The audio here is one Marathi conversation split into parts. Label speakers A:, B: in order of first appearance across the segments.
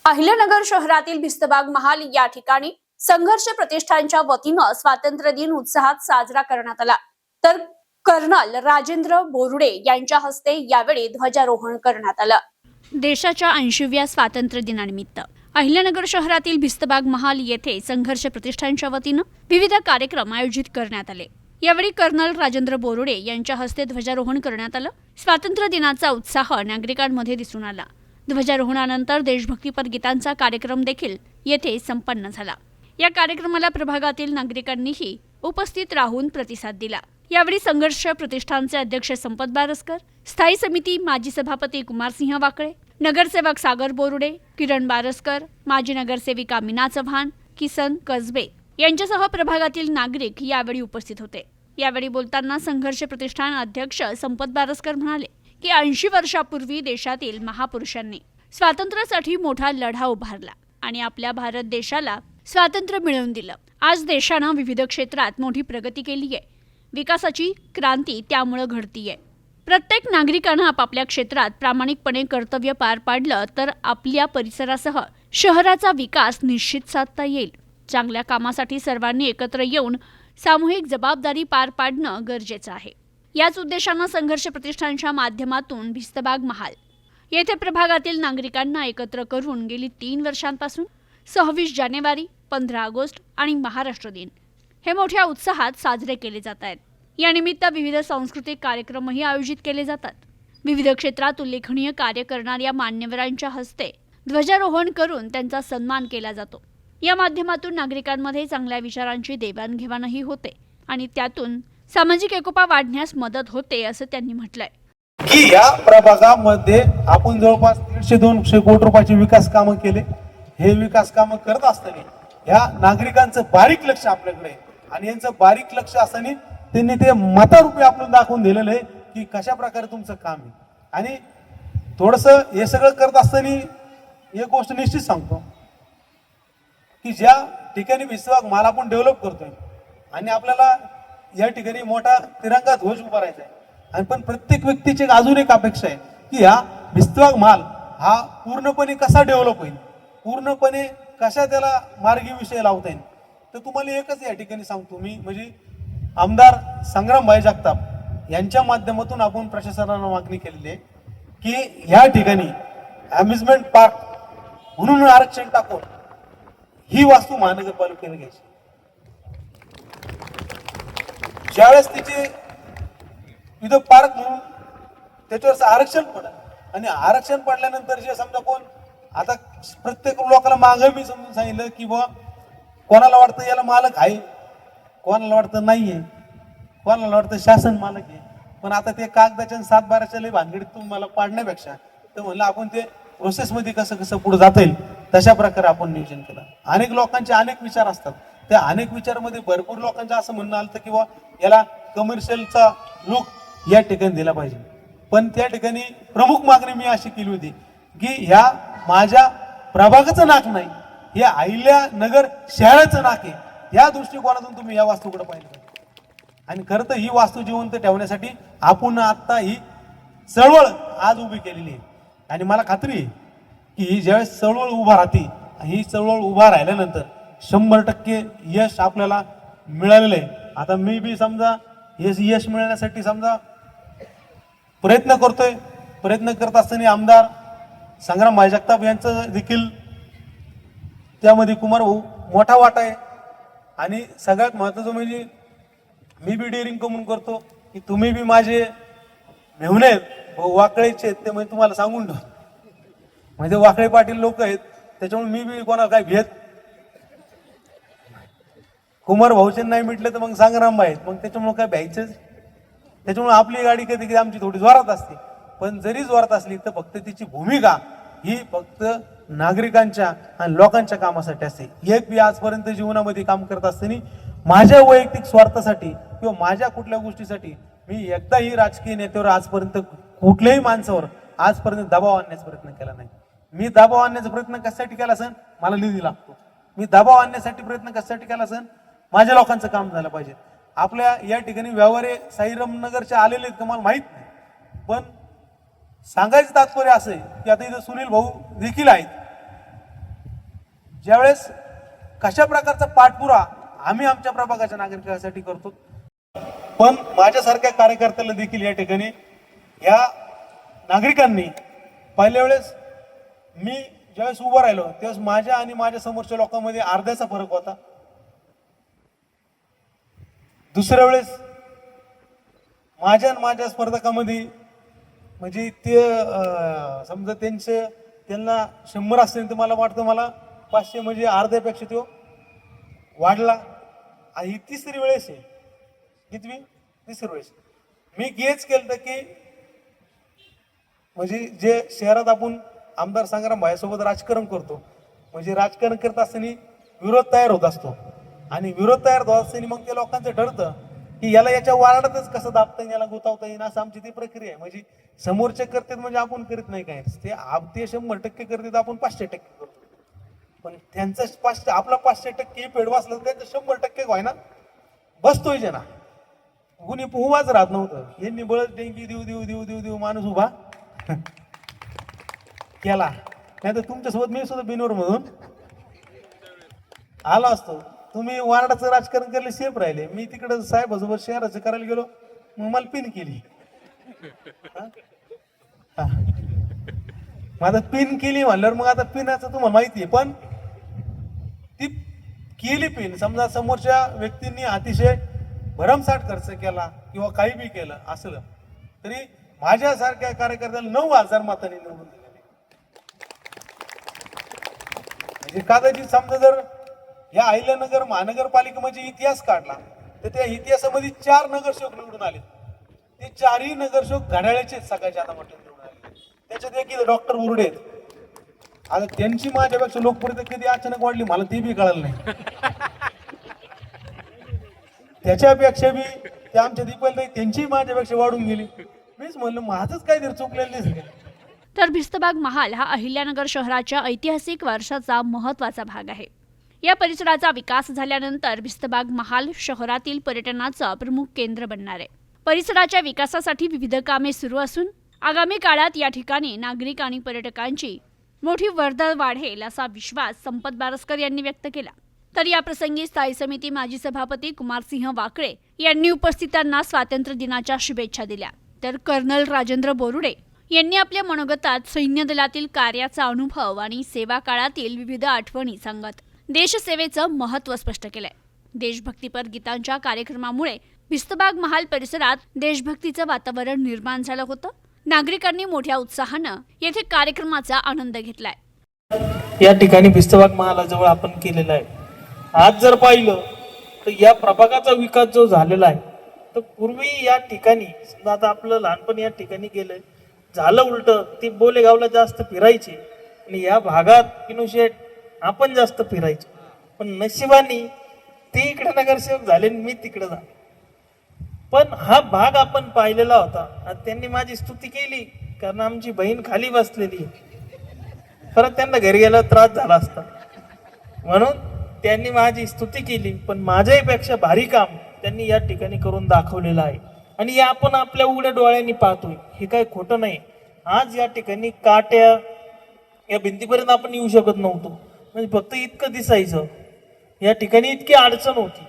A: अहिल्यानगर शहरातील भिस्तबाग महाल या ठिकाणी संघर्ष प्रतिष्ठानच्या वतीनं स्वातंत्र्य दिन उत्साहात साजरा करण्यात आला। तर कर्नल राजेंद्र बोरुडे यांच्या हस्ते यावेळी ध्वजारोहण करण्यात आलं। देशाच्या 80व्या स्वातंत्र्य दिनानिमित्त अहिल्यानगर शहरातील भिस्तबाग महाल येथे संघर्ष प्रतिष्ठानच्या वतीनं विविध कार्यक्रम आयोजित करण्यात आले। यावेळी कर्नल राजेंद्र बोरुडे यांच्या हस्ते ध्वजारोहण करण्यात आलं। स्वातंत्र्य दिनाचा उत्साह नागरिकांमध्ये दिसून आला। ध्वजारोहणानंतर देशभक्तीपर गीतांचा कार्यक्रम देखील येथे संपन्न झाला। या कार्यक्रमाला प्रभागातील नागरिकांनीही उपस्थित राहून प्रतिसाद दिला। यावेळी संघर्ष प्रतिष्ठानचे अध्यक्ष संपत बारसकर, स्थायी समिती माजी सभापती कुमारसिंह वाकळे, नगरसेवक सागर बोरुडे, किरण बारसकर, माजी नगरसेविका मीना चव्हाण, किसन कसबे यांच्यासह प्रभागातील नागरिक यावेळी उपस्थित होते। यावेळी बोलताना संघर्ष प्रतिष्ठान अध्यक्ष संपत बारसकर म्हणाले की 80 वर्षापूर्वी देशातील महापुरुषांनी स्वातंत्र्यासाठी मोठा लढा उभारला आणि आपल्या भारत देशाला स्वातंत्र्य मिळवून दिलं। आज देशानं विविध क्षेत्रात मोठी प्रगती केली आहे। विकासाची क्रांती त्यामुळे घडतीये। प्रत्येक नागरिकानं आपापल्या क्षेत्रात प्रामाणिकपणे कर्तव्य पार पाडलं तर आपल्या परिसरासह शहराचा विकास निश्चित साधता येईल। चांगल्या कामासाठी सर्वांनी एकत्र येऊन सामूहिक जबाबदारी पार पाडणं गरजेचं आहे। याच उद्देशानं संघर्ष प्रतिष्ठानच्या माध्यमातून भिस्तबाग महाल येथे प्रभागातील नागरिकांना एकत्र करून गेली 3 वर्षांपासून 26 जानेवारी, 15 ऑगस्ट आणि महाराष्ट्र दिन हे मोठ्या उत्साहात साजरे केले जात आहेत। या निमित्त विविध सांस्कृतिक कार्यक्रमही आयोजित केले जातात। विविध क्षेत्रात उल्लेखनीय कार्य करणाऱ्या मान्यवरांच्या हस्ते ध्वजारोहण करून त्यांचा सन्मान केला जातो। या माध्यमातून नागरिकांमध्ये चांगल्या विचारांची देवाणघेवाणही होते आणि त्यातून सामाजिक एकोपा वाढण्यास मदत होते असं त्यांनी म्हटलंय
B: की या प्रभागामध्ये आपण जवळपास 150-200 कोटी रुपयाचे विकास कामं केले। हे विकास कामं करत असताना या नागरिकांचं बारीक लक्ष आपल्याकडे आहे आणि यांचं बारीक लक्ष असताना त्यांनी ते मतारूपी आपल्याला दाखवून दिलेलं आहे की कशा प्रकारे तुमचं काम आहे। आणि थोडंसं हे सगळं करत असताना एक गोष्ट निश्चित सांगतो की ज्या ठिकाणी भिस्तबाग महाल आपण डेव्हलप करतोय आणि आपल्याला या ठिकाणी मोठा तिरंगा ध्वज उभारायचा आहे आणि पण प्रत्येक व्यक्तीची अजून एक अपेक्षा आहे की हा भिस्तबाग महाल हा पूर्णपणे कसा डेव्हलप होईल, पूर्णपणे कशा त्याला मार्गी विषय लावता येईल। तर तुम्हाला एकच या ठिकाणी सांगतो मी, म्हणजे आमदार संग्रामभाई जगताप यांच्या माध्यमातून आपण प्रशासनाला मागणी केलेली आहे की या ठिकाणी अम्युजमेंट पार्क म्हणून आरक्षण टाकून ही वास्तू महानगरपालिकेने घ्यायची। ज्यावेळेस तिचे इथं पार्क म्हणून त्याच्यावर आरक्षण पडलं आणि आरक्षण पडल्यानंतर जे समजा कोण आता प्रत्येक लोकांना मागं मी समजून सांगितलं की बा कोणाला वाटतं याला मालक आहे, कोणाला वाटतं नाहीये, कोणाला वाटतं शासन मालक आहे। पण आता ते कागदाच्या 7-12च्या लई भानगडीत तुम्हाला पाडण्यापेक्षा तर म्हणलं आपण ते प्रोसेसमध्ये कसं कसं पुढे जाता येईल तशा प्रकारे आपण नियोजन केलं। अनेक लोकांचे अनेक विचार असतात, त्या अनेक विचारामध्ये भरपूर लोकांचं असं म्हणणं आलं की बा याला कमर्शियलचा लुक या ठिकाणी दिला पाहिजे। पण त्या ठिकाणी प्रमुख मागणी मी अशी केली होती की ह्या माझ्या प्रभागाचं नाक नाही, हे अहिल्यानगर शहराचं नाक आहे। या दृष्टिकोनातून तुम्ही या वास्तूकडे पाहिलं पाहिजे आणि खरं तर ही वास्तू जिवंत ठेवण्यासाठी आपण आता ही चळवळ आज उभी केलेली आहे आणि मला खात्री आहे की ही ज्यावेळेस चळवळ उभा राहते, ही चळवळ उभा राहिल्यानंतर 100% यश आपल्याला मिळालेलं आहे। आता मी बी समजा यश मिळण्यासाठी समजा प्रयत्न करतोय। प्रयत्न करत असताना आमदार संग्रामभाई जगताप यांचं देखील त्यामध्ये कुमार भाऊ मोठा वाटा आहे आणि सगळ्यात महत्त्वाचं म्हणजे मी बी डेअरिंग कमून करतो की तुम्ही बी माझे मेहुणे आहेत, वाकळेचे आहेत, ते म्हणजे तुम्हाला सांगून ठेव, म्हणजे वाकळे पाटील लोक आहेत, त्याच्यामुळे मी बी कोणाला काय भेट कुमार भाऊचे नाही मिटले तर मग संग्रामभाई आहेत, मग त्याच्यामुळे काय भ्यायचंच। त्याच्यामुळे आपली गाडी कधी कधी आमची थोडी जोरात असते, पण जरी जोरात असली तर फक्त तिची भूमिका ही फक्त नागरिकांच्या आणि लोकांच्या कामासाठी असते। एक बी आजपर्यंत जीवनामध्ये काम करत असताना माझ्या वैयक्तिक स्वार्थासाठी किंवा माझ्या कुठल्या गोष्टीसाठी मी एकदाही राजकीय नेत्यावर आजपर्यंत कुठल्याही माणसावर आजपर्यंत दबाव आणण्याचा प्रयत्न केला नाही। मी दबाव आणण्याचा प्रयत्न कशासाठी केला असेल, मला निधी लागतो। मी दबाव आणण्यासाठी प्रयत्न कशासाठी केला असेल, माझ्या लोकांचं काम झालं पाहिजे। आपल्या या ठिकाणी व्यवहारे साईरामनगरचे आलेले तुम्हाला माहित नाही, पण सांगायचं तात्पर्य असं आहे की आता इथं सुनील भाऊ देखील आहेत ज्यावेळेस कशा प्रकारचा पाठपुरा आम्ही आमच्या प्रभागाच्या नागरिकांसाठी करतो, पण माझ्यासारख्या कार्यकर्त्याला देखील या ठिकाणी या नागरिकांनी पहिल्या वेळेस मी ज्यावेळेस उभं राहिलो त्यावेळेस माझ्या आणि माझ्या समोरच्या लोकांमध्ये अर्ध्याचा फरक होता. दुसऱ्या वेळेस माझ्या आणि माझ्या स्पर्धकामध्ये म्हणजे ते समजा त्यांना 100 असतील तर मला वाटतं मला 500 म्हणजे अर्ध्यापेक्षा तो वाढला. आणि ही तिसरी वेळेस आहे. कितवी? तिसरी वेळेस मी गेच केलं की म्हणजे जे शहरात आपण आमदार संग्राम भाईसोबत राजकारण करतो, म्हणजे राजकारण करत असताना विरोध तयार होत असतो आणि विरोध तयार होत असताना मग ते लोकांचं ठरतं की याला याच्या वार्डातच कसं दाबता येईल, याला गुतावता येईल, असं आमची ती प्रक्रिया आहे. म्हणजे समोरचे करतात म्हणजे आपण करीत नाही काय, ते 100% करतात, आपण 500% करतो. पण त्यांचं 500 आपला 500% पेडवा असलं तर त्यांचं 100% व्हायना बसतोय जना कुणी उभाच राहत नव्हतं. यांनी बळच डेंगी देऊ देऊ देऊ देऊ देऊ माणूस उभा केला. नाही तर तुमच्यासोबत मी सुद्धा बिनोर मधून आलो असतो. तुम्ही वार्डाचं राजकारण केलं सेफ राहिले, मी तिकडे साहेबासोबत शहराचं करायला गेलो, मग मला पिन केली. माझा पिन केली म्हणल्यावर मग आता पिनाचं तुम्हाला माहिती आहे, पण ती केली पिन समजा समोरच्या व्यक्तींनी अतिशय भरमसाठ खर्च केला किंवा काही बी केलं असलं तरी माझ्यासारख्या कार्यकर्त्याला 9,000 मतांनी निवडून दिले. म्हणजे कदाचित समजा जर या अहिल्यानगर महानगरपालिकेमध्ये इतिहास काढला तर त्या इतिहासामध्ये 4 नगरसेवक निवडून आले. ते 4ही नगरसेवक घड्याळ्याचे सगळ्यात जादा मोठे निवडून आले. त्याच्यात एक डॉक्टर बोरुडे आहेत. आता त्यांची माझ्यापेक्षा लोकप्रियता कधी अचानक वाढली मला ते बी कळलं नाही. त्याच्यापेक्षा बी ते आमच्या दीपाली त्यांची माझ्यापेक्षा वाढून गेली. मीच म्हणलं माझंच काहीतरी चुकलेलं दिसलं.
A: तर भिस्तबाग महाल हा अहिल्यानगर शहराच्या ऐतिहासिक वारशाचा महत्त्वाचा भाग आहे. या परिसराचा विकास झाल्यानंतर भिस्तबाग महाल शहरातील पर्यटनाचं प्रमुख केंद्र बनणार आहे. परिसराच्या विकासासाठी विविध कामे सुरू असून आगामी काळात या ठिकाणी नागरिक आणि पर्यटकांची मोठी वर्दळ वाढेल असा विश्वास संपत बारस्कर यांनी व्यक्त केला. तर या प्रसंगी स्थायी समिती माजी सभापती कुमारसिंह वाकळे यांनी उपस्थितांना स्वातंत्र्य दिनाच्या शुभेच्छा दिल्या. तर कर्नल राजेंद्र बोरुडे यांनी आपल्या मनोगतात सैन्य दलातील कार्याचा अनुभव आणि सेवा काळातील विविध आठवणी सांगत देशसेवेचं महत्त्व स्पष्ट केलंय. देशभक्तीपर गीतांच्या कार्यक्रमामुळे भिस्तबाग महाल परिसरात देशभक्तीचं वातावरण निर्माण झालं होतं. नागरिकांनी मोठ्या उत्साहानं येथे कार्यक्रमाचा आनंद घेतलाय.
C: या ठिकाणी भिस्तबाग महालाजवळ आपण केलेला आहे. आज जर पाहिलं तर या प्रभागाचा विकास जो झालेला आहे तर पूर्वी या ठिकाणी समजा आता आपलं लहानपण या ठिकाणी गेलंय, झालं उलट ती बोलेगावला जास्त फिरायची आणि या भागात किनुशेठ आपण जास्त फिरायचो. पण नशिबाने ते इकडे नगरसेवक झाले मी तिकडे जा. पण हा भाग आपण पाहिलेला होता. आज त्यांनी माझी स्तुती केली कारण आमची बहीण खाली बसलेली आहे, परत त्यांना घरी गेला त्रास झाला असता म्हणून त्यांनी माझी स्तुती केली. पण माझ्यापेक्षा भारी काम त्यांनी या ठिकाणी करून दाखवलेलं आहे आणि या आपण आपल्या उघड्या डोळ्यांनी पाहतोय. हे काय खोटं नाही. आज या ठिकाणी काट्या या भिंतीपर्यंत आपण येऊ शकत नव्हतो, म्हणजे फक्त इतकं दिसायचं. या ठिकाणी इतकी अडचण होती,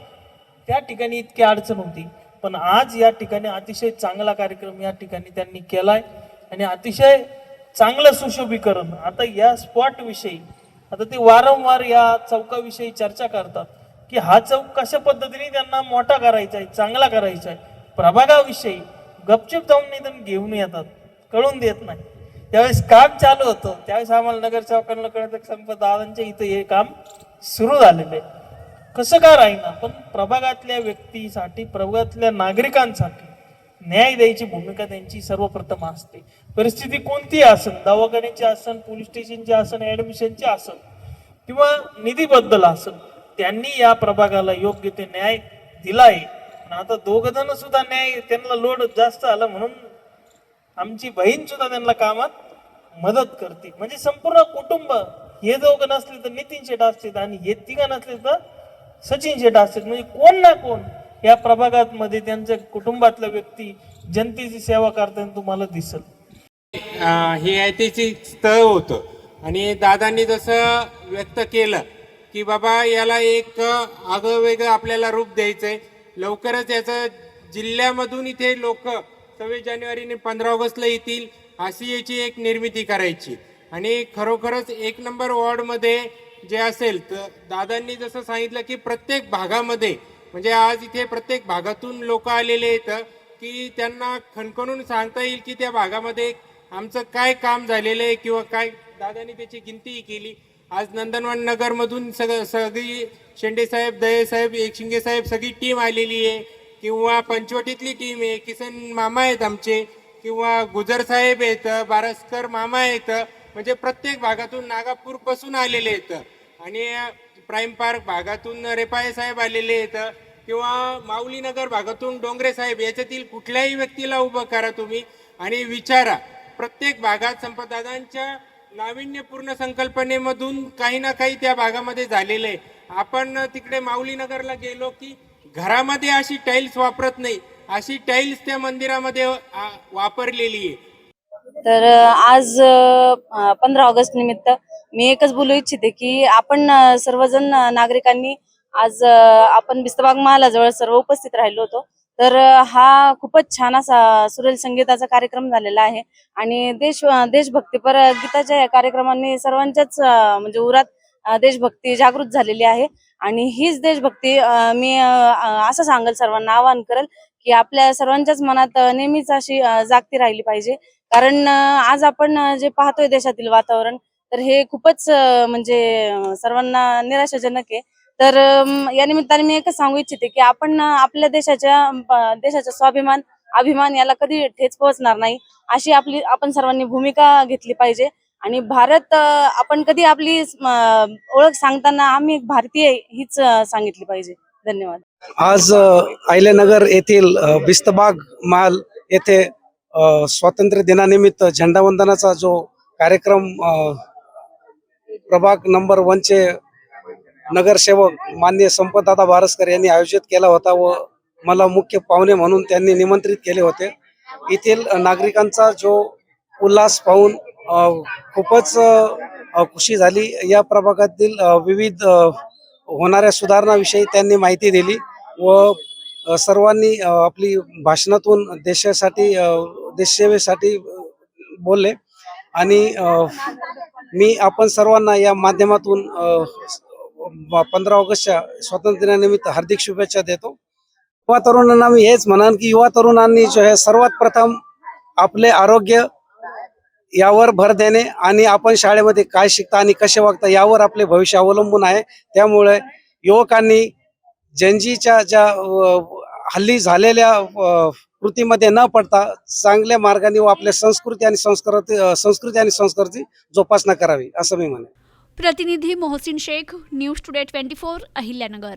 C: त्या ठिकाणी इतकी अडचण होती. पण आज या ठिकाणी अतिशय चांगला कार्यक्रम या ठिकाणी त्यांनी केलाय आणि अतिशय चांगलं सुशोभीकरण. आता या स्पॉट विषयी आता ते वारंवार या चौकाविषयी चर्चा करतात की हा चौक कशा पद्धतीने त्यांना मोठा करायचा आहे, चांगला करायचा आहे. प्रभागाविषयी गपचूप जाऊन निदान घेऊन येतात, कळून देत नाही. त्यावेळेस काम चालू होतं त्यावेळेस आम्हाला नगरसेवकांना कळतं संपत दादांच्या इथं हे काम सुरू झालेलं आहे. कसं का राहीना, पण प्रभागातल्या व्यक्तीसाठी प्रभागातल्या नागरिकांसाठी न्याय द्यायची भूमिका त्यांची सर्वप्रथम असते. परिस्थिती कोणती असेल, दवाखान्याची असेल, पोलीस स्टेशनची असेल, ऍडमिशनची असेल किंवा निधीबद्दल असेल, त्यांनी या प्रभागाला योग्य ते न्याय दिलाय. आता 2 जण सुद्धा न्याय त्यांना लोड जास्त आला म्हणून आमची बहीण सुद्धा त्यांना कामात मदत करते. म्हणजे संपूर्ण कुटुंब, हे 2 नसले तर नितीन शेठ असतील आणि हे 3 नसले तर सचिन शेठ असतील. म्हणजे कोण ना कोण या प्रभागात मध्ये त्यांच्या कुटुंबातल्या व्यक्ती जनतेची सेवा करताना तुम्हाला दिसल.
D: हे ऐतिहासिक स्थळ होतं आणि दादांनी जसं व्यक्त केलं की बाबा याला एक आगळंवेगळं आपल्याला रूप द्यायचंय. लवकरच याचं जिल्ह्यामधून इथे लोक 26 जानेवारीने 15 ऑगस्टला येतील अशी याची एक निर्मिती करायची. आणि खरोखरच 1 नंबर वॉर्डमध्ये जे असेल तर दादांनी जसं सांगितलं की प्रत्येक भागामध्ये म्हणजे आज इथे प्रत्येक भागातून लोक आलेले आहेत की त्यांना खणखणून सांगता येईल की त्या भागामध्ये आमचं काय काम झालेलं आहे किंवा काय. दादांनी त्याची गिनतीही केली. आज नंदनवन नगरमधून सगळी शेंडेसाहेब, दयेसाहेब, एकशिंगेसाहेब सगळी टीम आलेली आहे किंवा पंचवटीतली टीम आहे, किसन मामा आहेत आमचे किंवा गुजर साहेब आहेत, बारसकर मामा आहेत. म्हणजे प्रत्येक भागातून नागापूरपासून आलेले आहेत आणि प्राईम पार्क भागातून रेपाळे साहेब आलेले आहेत किंवा माऊलीनगर भागातून डोंगरे साहेब. याच्यातील कुठल्याही व्यक्तीला उभं करा तुम्ही आणि विचारा. प्रत्येक भागात संपतदादांच्या नाविन्यपूर्ण संकल्पनेमधून काही ना काही त्या भागामध्ये झालेलं आहे. आपण तिकडे माऊलीनगरला गेलो की घरामध्ये अशी टाईल्स वापरत नाही, अशी टाईल्स त्या मंदिरामध्ये वापरलेली आहे.
E: तर आज 15 ऑगस्ट निमित्त मी एकच बोलू इच्छिते की आपण सर्वजण नागरिकांनी आज आपण भिस्तबाग महालाजवळ सर्व उपस्थित राहिलो होतो. तर हा खूपच छान असा सुरेल संगीताचा कार्यक्रम झालेला आहे आणि देशभक्तीपर गीताच्या या कार्यक्रमांनी सर्वांच्याच म्हणजे उरात देशभक्ती जागृत झालेली आहे. आणि हीच देशभक्ती मी असं सांगेल, सर्वांना आवाहन करेल की आपल्या सर्वांच्याच मनात नेहमीच अशी जागती राहिली पाहिजे. कारण आज आपण जे पाहतोय देशातील वातावरण तर हे खूपच म्हणजे सर्वांना निराशाजनक आहे. तर या निमित्ताने मी एकच सांगू इच्छिते की आपण आपल्या देशाचा स्वाभिमान, अभिमान याला कधी ठेच पोहोचणार नाही अशी आपण सर्वांनी भूमिका घेतली पाहिजे. आणि भारत आपण कधी आपली ओळख सांगताना आम्ही एक भारतीय हीच सांगितली पाहिजे. धन्यवाद.
F: आज अहिल्यानगर येथील भिस्तबाग महाल येथे स्वातंत्र्य दिनानिमित्त झेंडावंदनाचा जो कार्यक्रम प्रभाग नंबर 1 चे नगरसेवक माननीय संपतदादा बारसकर यांनी आयोजित केला होता व मला मुख्य पाहुणे म्हणून त्यांनी निमंत्रित केले होते. येथील नागरिकांचा जो उल्हास पाहून खूपच खुशी झाली. या प्रभागातील विविध होणाऱ्या सुधारणाविषयी त्यांनी माहिती दिली व सर्वांनी आपली भाषणातून देशसेवेसाठी बोलले. आणि मी आपण सर्वांना या माध्यमातून 15 ऑगस्टच्या स्वातंत्र्य दिनानिमित्त हार्दिक शुभेच्छा देतो. युवा तरुणांना मी हेच म्हणेन की युवा तरुणांनी जो आहे सर्वात प्रथम आपले आरोग्य यावर भर देणे आणि आपण शाळेमध्ये काय शिकता आणि कसे वागता यावर आपले भविष्य अवलंबून आहे. त्यामुळे युवकांनी जनजीच्या ज्या हल्ली झालेल्या कृतीमध्ये न पडता चांगल्या मार्गाने व आपल्या संस्कृती आणि संस्कृती जोपासना करावी असं मी म्हणेन.
A: प्रतिनिधी मोहसिन शेख, न्यूज टुडे 24, अहिल्यानगर.